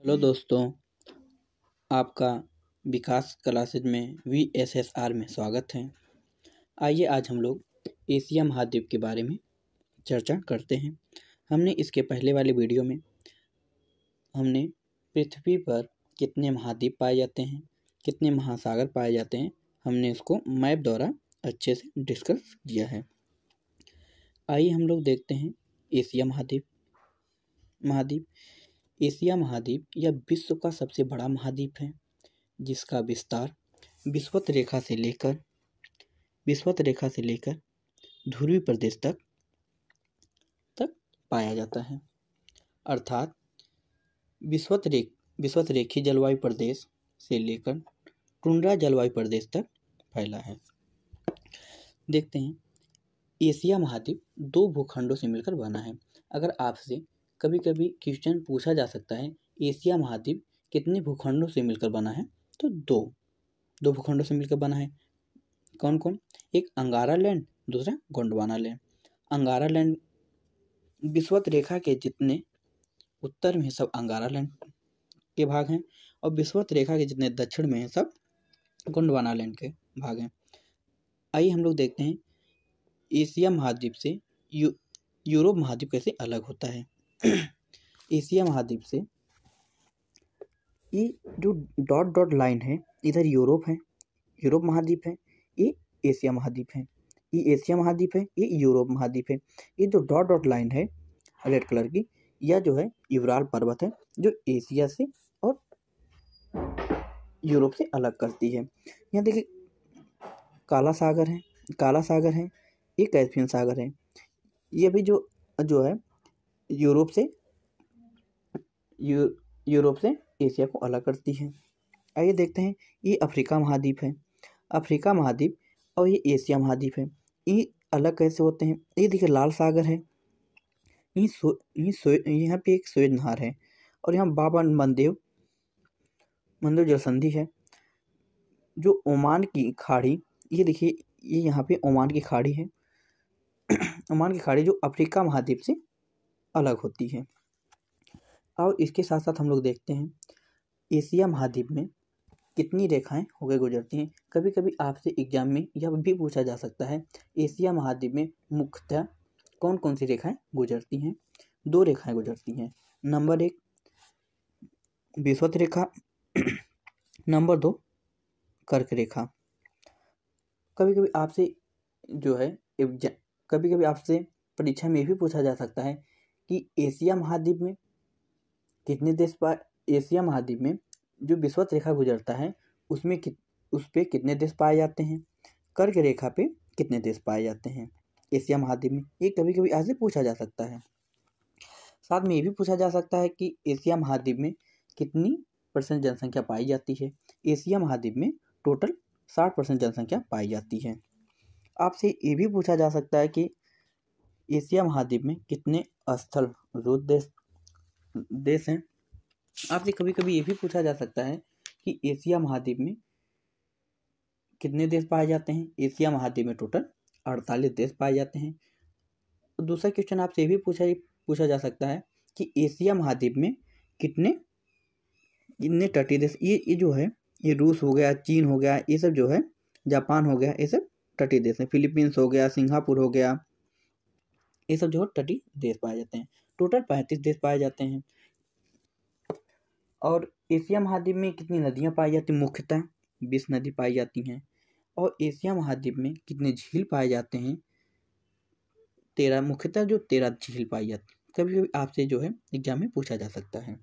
Hello दोस्तों, आपका विकास classes में VSSR में स्वागत है। आइए आज हम लोग एशिया महाद्वीप के बारे में चर्चा करते हैं। हमने इसके पहले वाले वीडियो में हमने पृथ्वी पर कितने महाद्वीप पाए जाते हैं, कितने महासागर पाए जाते हैं, हमने इसको मैप द्वारा अच्छे से डिस्कस किया है। आइए हम लोग देखते हैं एशिया महाद्वीप। एशिया महाद्वीप यह विश्व का सबसे बड़ा महाद्वीप है, जिसका विस्तार विषुवत रेखा से लेकर ध्रुवीय प्रदेश तक पाया जाता है। अर्थात विषुवत रेखीय जलवायु प्रदेश से लेकर टुंड्रा जलवायु प्रदेश तक फैला है। देखते हैं, एशिया महाद्वीप दो भूखंडों से मिलकर बना है। अगर आपसे कभी कभी क्वेश्चन पूछा जा सकता है, एशिया महाद्वीप कितने भूखंडों से मिलकर बना है, तो दो भूखंडों से मिलकर बना है। कौन कौन? एक अंगारा लैंड, दूसरा गोंडवाना लैंड। अंगारा लैंड विषुवत रेखा के जितने उत्तर में सब अंगारा लैंड के भाग हैं, और विषुवत रेखा के जितने दक्षिण में हैं सब गोंडवाना लैंड के भाग हैं। आइए हम लोग देखते हैं एशिया महाद्वीप से यूरोप महाद्वीप कैसे अलग होता है। एशिया महाद्वीप से ये जो डॉट डॉट लाइन है, इधर यूरोप महाद्वीप है, ये एशिया महाद्वीप है। ये एशिया महाद्वीप है, ये यूरोप महाद्वीप है। ये जो डॉट डॉट लाइन है रेड कलर की, यह जो है यूराल पर्वत है, जो एशिया से और यूरोप से अलग करती है। यहाँ देखिए काला सागर है, ये कैस्पियन सागर है। ये भी जो है यूरोप से एशिया को अलग करती है। आइए देखते हैं, ये अफ्रीका महाद्वीप है, और ये एशिया महाद्वीप है। ये अलग कैसे होते हैं? ये देखिए लाल सागर है, यहाँ पे एक स्वेद नहर है, और यहाँ बाबा मंदेव जलसंधि है। जो ओमान की खाड़ी, ये देखिए ये यहाँ पे ओमान की खाड़ी है। ओमान की खाड़ी जो अफ्रीका महाद्वीप से अलग होती है। और इसके साथ साथ हम लोग देखते हैं एशिया महाद्वीप में कितनी रेखाएं होकर गुजरती हैं। कभी कभी आपसे एग्जाम में यह भी पूछा जा सकता है, एशिया महाद्वीप में मुख्यतः कौन कौन सी रेखाएं गुजरती हैं। दो रेखाएं गुजरती हैं। नंबर 1 विषुवत रेखा, नंबर 2 कर्क रेखा। कभी कभी आपसे परीक्षा में भी पूछा जा सकता है कि एशिया महाद्वीप में जो विषुवत रेखा गुजरता है उस पे कितने देश पाए जाते हैं, कर्क रेखा पे कितने देश पाए जाते हैं एशिया महाद्वीप में। ये कभी कभी आज से पूछा जा सकता है। साथ में ये भी पूछा जा सकता है कि एशिया महाद्वीप में कितनी % जनसंख्या पाई जाती है। एशिया महाद्वीप में टोटल 60% जनसंख्या पाई जाती है। आपसे ये भी पूछा जा सकता है कि एशिया महाद्वीप में कितने स्थल रुद्ध देश हैं। आपसे कभी कभी ये भी पूछा जा सकता है कि एशिया महाद्वीप में कितने देश पाए जाते हैं। एशिया महाद्वीप में टोटल 48 देश पाए जाते हैं। दूसरा क्वेश्चन आपसे ये भी पूछा जा सकता है कि एशिया महाद्वीप में कितने तटीय देश, ये जो है, ये रूस हो गया, चीन हो गया, ये सब जो है, जापान हो गया, ये सब तटीय देश हैं। फिलीपींस हो गया, सिंगापुर हो गया, ये सब जो है तटीय देश पाए जाते हैं। टोटल 35 देश पाए जाते हैं। और एशिया महाद्वीप में कितनी नदियां पाई जाती हैं? मुख्यतः 20 नदी पाई जाती हैं। और एशिया महाद्वीप में कितने झील पाए जाते हैं? 13 झील पाई जाती हैं। कभी कभी आपसे जो है एग्जाम में पूछा जा सकता है।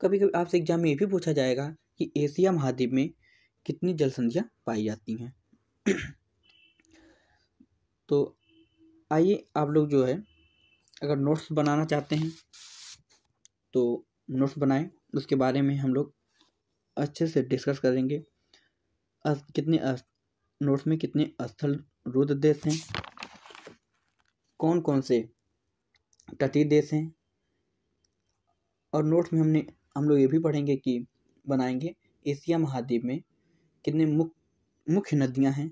कभी कभी आपसे एग्जाम में ये भी पूछा जाएगा कि एशिया महाद्वीप में कितनी जलसंधियां पाई जाती हैं। तो आइए आप लोग जो है अगर नोट्स बनाना चाहते हैं तो नोट्स बनाएं, उसके बारे में हम लोग अच्छे से डिस्कस करेंगे। नोट्स में कितने स्थल रुद्ध देश हैं, कौन कौन से तटीय देश हैं, और नोट्स में हम लोग ये भी पढ़ेंगे कि बनाएंगे एशिया महाद्वीप में कितने मुख्य नदियां हैं,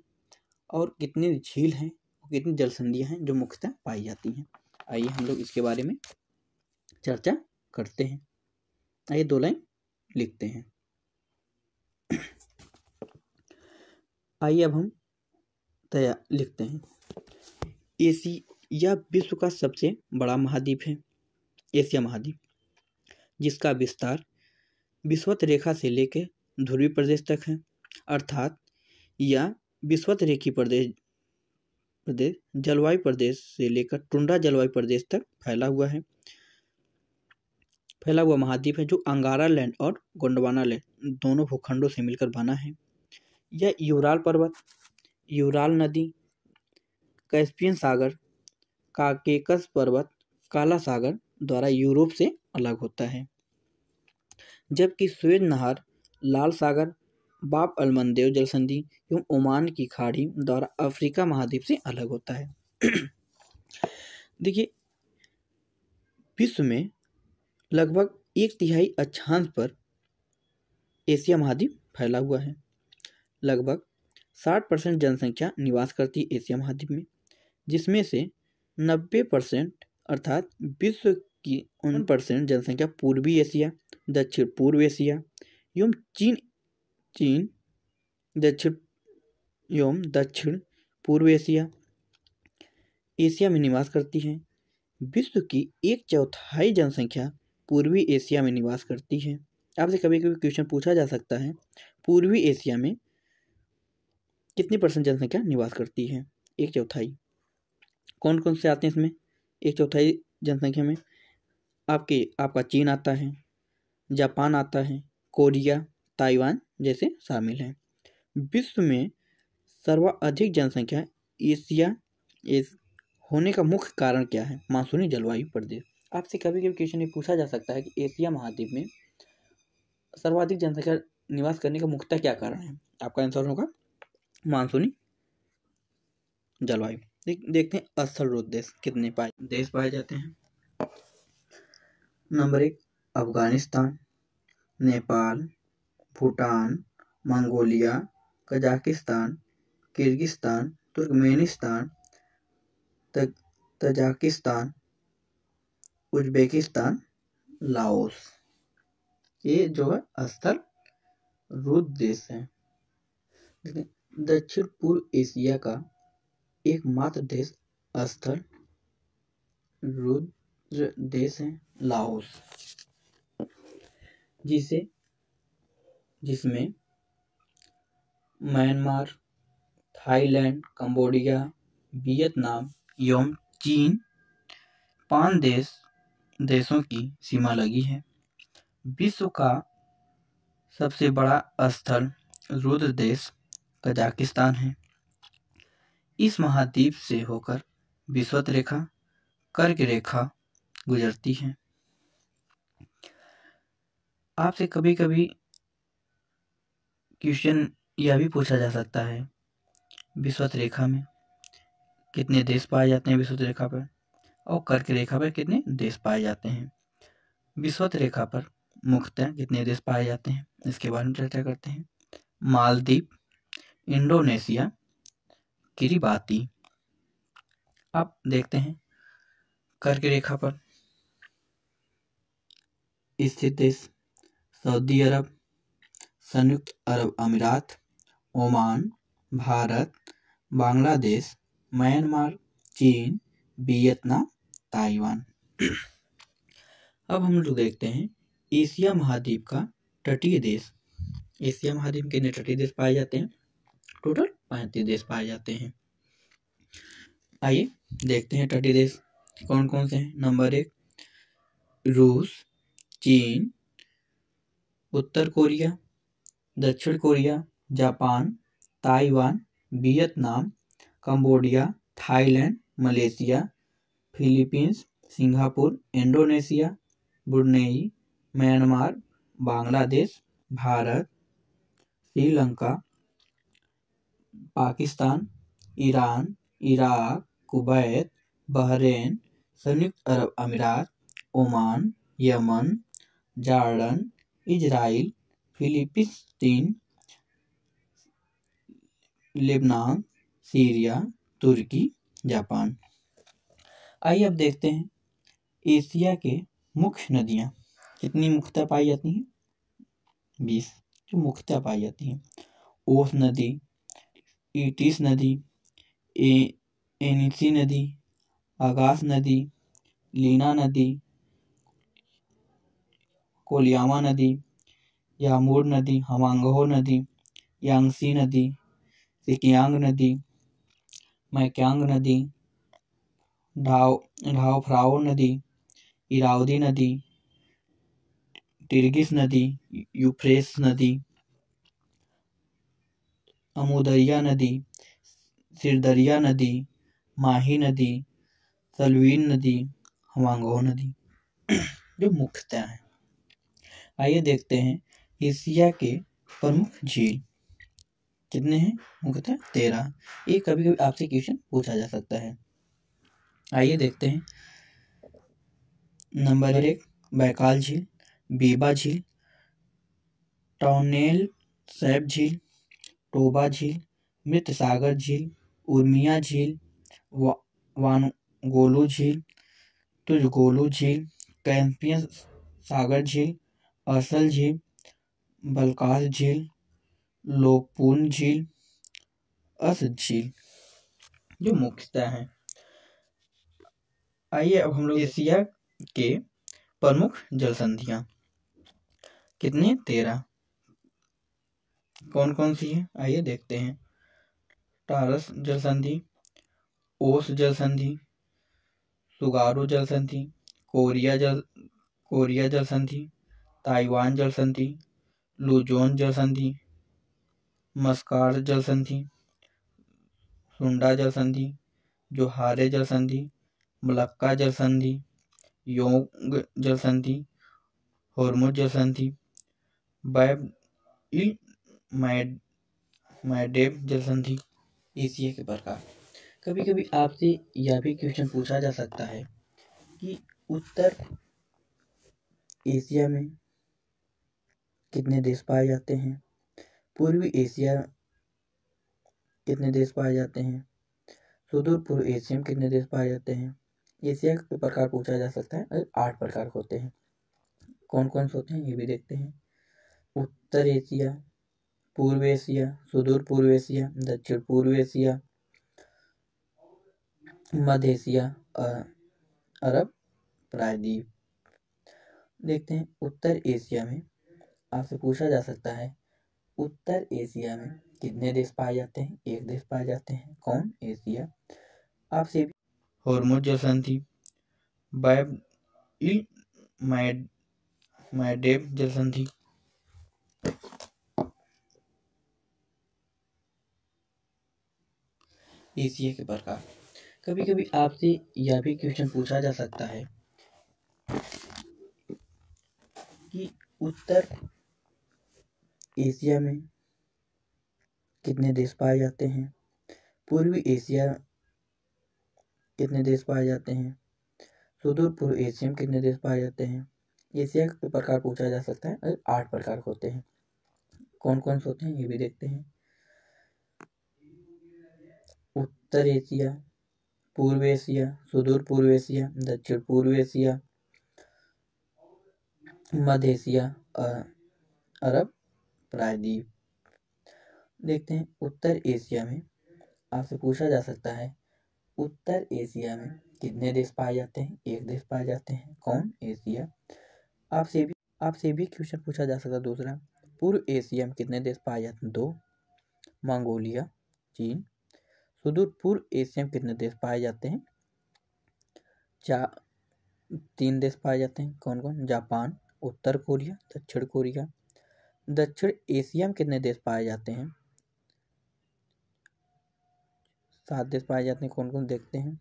और कितनी झील हैं, और कितनी जलसंधियां हैं जो मुख्यतः पाई जाती हैं। आइए हम लोग इसके बारे में चर्चा करते हैं। आइए 2 लाइन लिखते हैं। आइए अब हम लिखते हैं। एशिया विश्व का सबसे बड़ा महाद्वीप है, एशिया महाद्वीप, जिसका विस्तार विषुवत रेखा से लेकर ध्रुवीय प्रदेश तक है। अर्थात यह विषुवत रेखी प्रदेश जलवायु प्रदेश से लेकर टुंड्रा जलवायु प्रदेश तक फैला हुआ महाद्वीप है, जो अंगारा लैंड और गोंडवाना लैंड दोनों भूखंडों से मिलकर बना है। यह यूराल पर्वत, यूराल नदी, कैस्पियन सागर, काकेकस पर्वत, काला सागर द्वारा यूरोप से अलग होता है, जबकि स्वेज नहर, लाल सागर, बाब अल मंदेब जलसंधि एवं ओमान की खाड़ी द्वारा अफ्रीका महाद्वीप से अलग होता है। देखिए, विश्व में लगभग 1/3 अक्षांश पर एशिया महाद्वीप फैला हुआ है। लगभग 60% जनसंख्या निवास करती है एशिया महाद्वीप में, जिसमें से 90% अर्थात विश्व की 49% जनसंख्या पूर्वी एशिया, दक्षिण पूर्व एशिया एवं चीन दक्षिण पूर्व एशिया में निवास करती है। विश्व की 1/4 जनसंख्या पूर्वी एशिया में निवास करती है। आपसे कभी कभी क्वेश्चन पूछा जा सकता है, पूर्वी एशिया में कितनी % जनसंख्या निवास करती है? 1/4। कौन कौन से आते हैं इसमें? 1/4 जनसंख्या में आपका चीन आता है, जापान आता है, कोरिया, ताइवान जैसे शामिल हैं। विश्व में सर्वाधिक जनसंख्या एशिया होने का मुख्य कारण क्या है? मानसूनी जलवायु प्रदेश। आपसे कभी कभी क्वेश्चन ये पूछा जा सकता है कि एशिया महाद्वीप में सर्वाधिक जनसंख्या निवास करने का मुख्यतः क्या कारण है? आपका आंसर होगा मानसूनी जलवायु। देखते हैं स्थल रोध देश कितने देश पाए जाते हैं। Number 1 Afghanistan, Nepal, Bhutan, Mongolia, Kazakhstan, Kyrgyzstan, Turkmenistan, Tajikistan, Uzbekistan, Laos. ये जो है स्थल रोध देश है। दक्षिण पूर्व एशिया का एकमात्र देश स्थल रोध देश है लाओस, जिसमें म्यांमार, थाईलैंड, कंबोडिया, वियतनाम एवं चीन 5 देशों की सीमा लगी है। विश्व का सबसे बड़ा स्थल रोध देश कजाकिस्तान है। इस महाद्वीप से होकर विषुवत रेखा, कर्क रेखा गुजरती है। आपसे कभी कभी क्वेश्चन यह भी पूछा जा सकता है, विषुवत रेखा में कितने देश पाए जाते हैं विषुवत रेखा पर, और कर्क रेखा पर कितने देश पाए जाते हैं। विषुवत रेखा पर मुख्यतः कितने देश पाए जाते हैं, इसके बारे में चर्चा करते हैं। Maldives, Indonesia, Kiribati. अब देखते हैं कर्क रेखा पर स्थित देश सऊदी अरब, संयुक्त अरब अमीरात, ओमान, भारत, बांग्लादेश, म्यांमार, चीन, वियतनाम, ताइवान। अब हम लोग देखते हैं एशिया महाद्वीप का तटीय देश। एशिया महाद्वीप के कितने तटीय देश पाए जाते हैं? टोटल 35 देश पाए जाते हैं। आइए देखते हैं तटीय देश कौन कौन से हैं। नंबर 1 रूस, चीन, उत्तर कोरिया, दक्षिण Korea, Japan, Taiwan, Vietnam, Cambodia, Thailand, Malaysia, Philippines, Singapore, Indonesia, Brunei, Myanmar, Bangladesh, Bharat, Sri Lanka, Pakistan, Iran, Iraq, Kuwait, Bahrain, संयुक्त अरब अमीरात, Oman, Yemen, Jordan, Israel, Philippines, Lebanon, Syria, Turkey, Japan. आइए अब देखते हैं एशिया के मुख्य नदियाँ कितनी मुख्यतः पाई जाती हैं? 20 जो मुख्यतः पाई जाती हैं। ओस नदी, ईटिस नदी, एनिसी नदी, आगास नदी, लीना नदी, कोलियामा नदी, यामूर नदी, हमांगहो नदी, यांगसी नदी, सिकियांग नदी, मैक्यांग नदी, ढाओफ्राओ नदी, इरावदी नदी, टिर्गिस नदी, यूफ्रेट्स नदी, अमुदरिया नदी, सिरदरिया नदी, माही नदी, सलवीन नदी, हमांगहो नदी जो मुख्यतः हैं। आइए देखते हैं एशिया के प्रमुख झील कितने हैं? मुख्यतः 13। ये कभी कभी आपसे क्वेश्चन पूछा जा सकता है। आइए देखते हैं। नंबर 1 बैकाल झील, बीबा झील, टॉनेल सैप झील, टोबा झील, मृत सागर झील, उर्मिया झील, वानगोलू झील, तुजगोलू झील, कैस्पियन सागर झील, असल झील, बलकास झील, लोपून झील, अस झील जो मुख्यतः हैं। आइए अब हम लोग एशिया के प्रमुख जल संधियां कितने? 13। कौन कौन सी है? आइए देखते हैं। टारस जल संधि, ओस जल संधि, सुगारू जल संधि, कोरिया जल संधि, ताइवान जल संधि, लुजोन जल संधि, मस्कार जल संधि, सुंडा जल संधि, जोहारे जल संधि, मलक्का जल संधि, योंग जल संधि, होर्मुज जल संधि, बैब इल मैडेब जल संधि। एशिया के प्रकार। कभी कभी आपसे यह भी क्वेश्चन पूछा जा सकता है कि उत्तर एशिया में कितने देश पाए जाते हैं? पूर्वी एशिया कितने देश पाए जाते हैं? सुदूर पूर्व एशिया में कितने देश पाए जाते हैं? एशिया के प्रकार पूछा जा सकता है और 8 प्रकार होते हैं। कौन कौन से होते हैं ये भी देखते हैं। उत्तर एशिया, पूर्व एशिया, सुदूर पूर्व एशिया, दक्षिण पूर्व एशिया, मध्य एशिया, अरब प्रायद्वीप। देखते हैं उत्तर एशिया में आपसे पूछा जा सकता है उत्तर एशिया में कितने देश पाए जाते हैं? 1 देश पाए जाते हैं। कौन? एशिया। आपसे होर्मुज जल संधि, बैब इल मैडेब जल संधि, एशिया के प्रकार। कभी कभी आपसे यह भी क्वेश्चन पूछा जा सकता है कि उत्तर एशिया में कितने देश पाए जाते हैं? पूर्वी एशिया कितने देश पाए जाते हैं? सुदूर पूर्व एशिया में कितने देश पाए जाते हैं? एशिया के प्रकार पूछा जा सकता है और 8 प्रकार होते हैं। कौन कौन से होते हैं ये भी देखते हैं। उत्तर एशिया, पूर्व एशिया, सुदूर पूर्व एशिया, दक्षिण पूर्व एशिया, मध्य एशिया, अरब प्रायद्वीप। देखते हैं उत्तर एशिया में आपसे पूछा जा सकता है उत्तर एशिया में कितने देश पाए जाते हैं? 1 देश पाए जाते हैं। कौन? एशिया। आपसे भी क्वेश्चन पूछा जा सकता है दूसरा। पूर्व एशिया में कितने देश पाए जाते हैं? 2, मंगोलिया, चीन। सुदूर पूर्व एशिया में कितने देश पाए जाते हैं? 3 देश पाए जाते हैं। कौन कौन? जापान, उत्तर कोरिया, दक्षिण कोरिया। दक्षिण एशिया में कितने देश पाए जाते हैं? 7 देश पाए जाते हैं। कौन कौन? देखते हैं।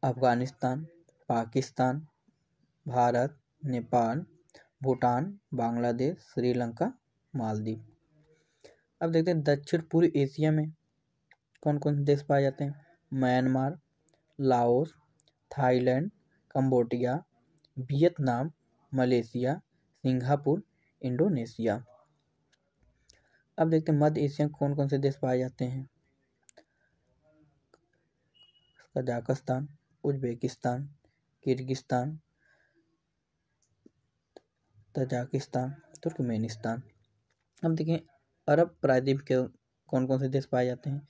अफगानिस्तान, पाकिस्तान, भारत, नेपाल, भूटान, बांग्लादेश, श्रीलंका, मालदीव। अब देखते हैं दक्षिण पूर्व एशिया में कौन कौन से देश पाए जाते हैं? Myanmar, Laos, Thailand, Cambodia, Vietnam, Malaysia, Singapore, Indonesia. अब देखते हैं मध्य एशिया में कौन कौन से देश पाए जाते हैं? Kazakhstan, Uzbekistan, Kyrgyzstan, Tajikistan, Turkmenistan. अब देखें अरब प्रायद्वीप के कौन कौन से देश पाए जाते हैं?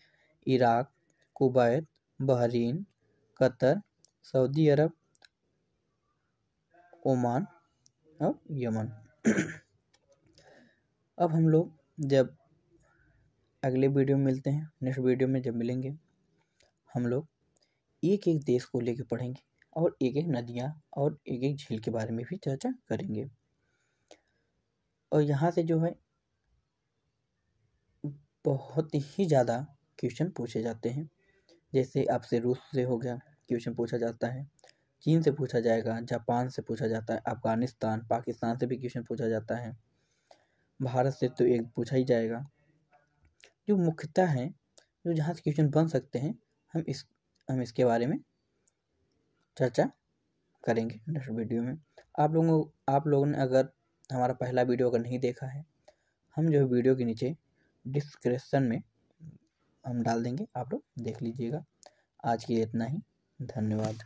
Iraq, Kuwait, Bahrain, Qatar, Saudi Arab, Oman और यमन। अब हम लोग जब अगले वीडियो में मिलते हैं, नेक्स्ट वीडियो में जब मिलेंगे हम लोग एक एक देश को लेके पढ़ेंगे और एक एक नदियाँ और एक एक झील के बारे में भी चर्चा करेंगे। और यहाँ से जो है बहुत ही ज़्यादा क्वेश्चन पूछे जाते हैं। जैसे आपसे रूस से हो गया, क्वेश्चन पूछा जाता है, चीन से पूछा जाएगा, जापान से पूछा जाता है, अफगानिस्तान, पाकिस्तान से भी क्वेश्चन पूछा जाता है, भारत से तो एक पूछा ही जाएगा। जो मुख्यतः है, जो जहाँ से क्वेश्चन बन सकते हैं, हम इसके बारे में चर्चा करेंगे नेक्स्ट वीडियो में। आप लोगों ने अगर हमारा पहला वीडियो अगर नहीं देखा है, हम जो वीडियो के नीचे डिस्क्रिप्शन में हम डाल देंगे, आप लोग देख लीजिएगा। आज के लिए इतना ही, धन्यवाद।